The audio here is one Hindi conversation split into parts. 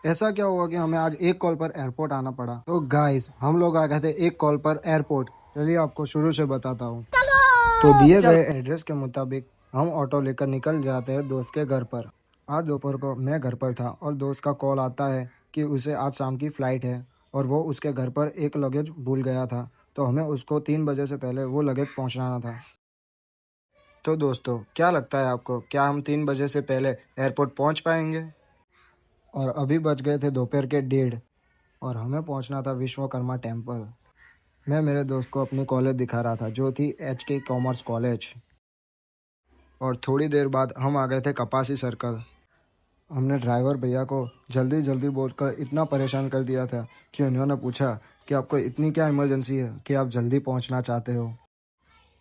ऐसा क्या हुआ कि हमें आज एक कॉल पर एयरपोर्ट आना पड़ा। तो गाइस हम लोग आ गए थे एक कॉल पर एयरपोर्ट। चलिए आपको शुरू से बताता हूँ। तो दिए गए एड्रेस के मुताबिक हम ऑटो लेकर निकल जाते हैं दोस्त के घर पर। आज दोपहर को मैं घर पर था और दोस्त का कॉल आता है कि उसे आज शाम की फ़्लाइट है और वो उसके घर पर एक लगेज भूल गया था। तो हमें उसको 3 बजे से पहले वो लगेज पहुंचाना था। तो दोस्तों क्या लगता है आपको, क्या हम 3 बजे से पहले एयरपोर्ट पहुंच पाएंगे? और अभी बज गए थे दोपहर के 1:30 और हमें पहुंचना था विश्वकर्मा टेम्पल। मैं मेरे दोस्त को अपनी कॉलेज दिखा रहा था जो थी HK कॉमर्स कॉलेज। और थोड़ी देर बाद हम आ गए थे कपासी सर्कल। हमने ड्राइवर भैया को जल्दी जल्दी बोलकर इतना परेशान कर दिया था कि उन्होंने पूछा कि आपको इतनी क्या इमरजेंसी है कि आप जल्दी पहुंचना चाहते हो।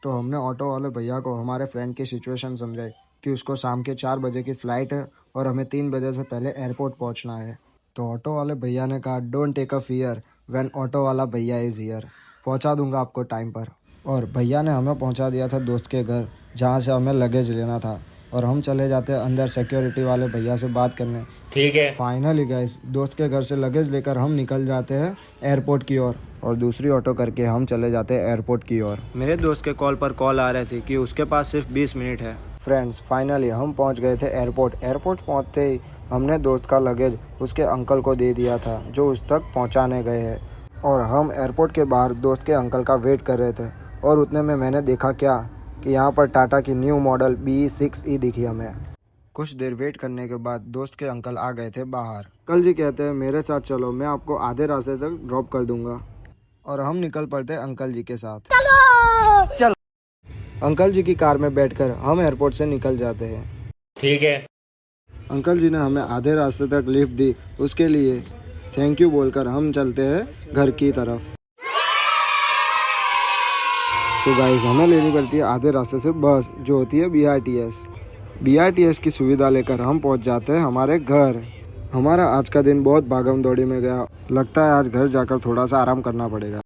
तो हमने ऑटो वाले भैया को हमारे फ्रेंड की सिचुएशन समझाई कि उसको शाम के 4 बजे की फ़्लाइट है और हमें 3 बजे से पहले एयरपोर्ट पहुंचना है। तो ऑटो वाले भैया ने कहा don't take a fear when auto वाला भैया इज़ हियर। पहुंचा दूंगा आपको टाइम पर। और भैया ने हमें पहुंचा दिया था दोस्त के घर जहां से हमें लगेज लेना था। और हम चले जाते हैं अंदर सिक्योरिटी वाले भैया से बात करने। ठीक है। फाइनली गाइस दोस्त के घर से लगेज लेकर हम निकल जाते हैं एयरपोर्ट की ओर और दूसरी ऑटो करके हम चले जाते हैं एयरपोर्ट की ओर। मेरे दोस्त के कॉल पर कॉल आ रही थी कि उसके पास सिर्फ 20 मिनट है। फ्रेंड्स फाइनली हम पहुंच गए थे एयरपोर्ट। एयरपोर्ट पहुंचते ही हमने दोस्त का लगेज उसके अंकल को दे दिया था जो उस तक पहुंचाने गए हैं। और हम एयरपोर्ट के बाहर दोस्त के अंकल का वेट कर रहे थे और उतने में मैंने देखा क्या कि यहाँ पर टाटा की न्यू मॉडल BE6E दिखी हमें। कुछ देर वेट करने के बाद दोस्त के अंकल आ गए थे बाहर। अंकल जी कहते हैं मेरे साथ चलो, मैं आपको आधे रास्ते तक ड्रॉप कर दूंगा। और हम निकल पड़ते अंकल जी के साथ। चलो अंकल जी की कार में बैठकर हम एयरपोर्ट से निकल जाते हैं। ठीक है। अंकल जी ने हमें आधे रास्ते तक लिफ्ट दी, उसके लिए थैंक यू बोलकर हम चलते हैं घर की तरफ। सो गाइस हमें लेनी पड़ती है आधे रास्ते से बस जो होती है BRTS की सुविधा लेकर हम पहुंच जाते हैं हमारे घर। हमारा आज का दिन बहुत भागम दौड़ी में गया। लगता है आज घर जाकर थोड़ा सा आराम करना पड़ेगा।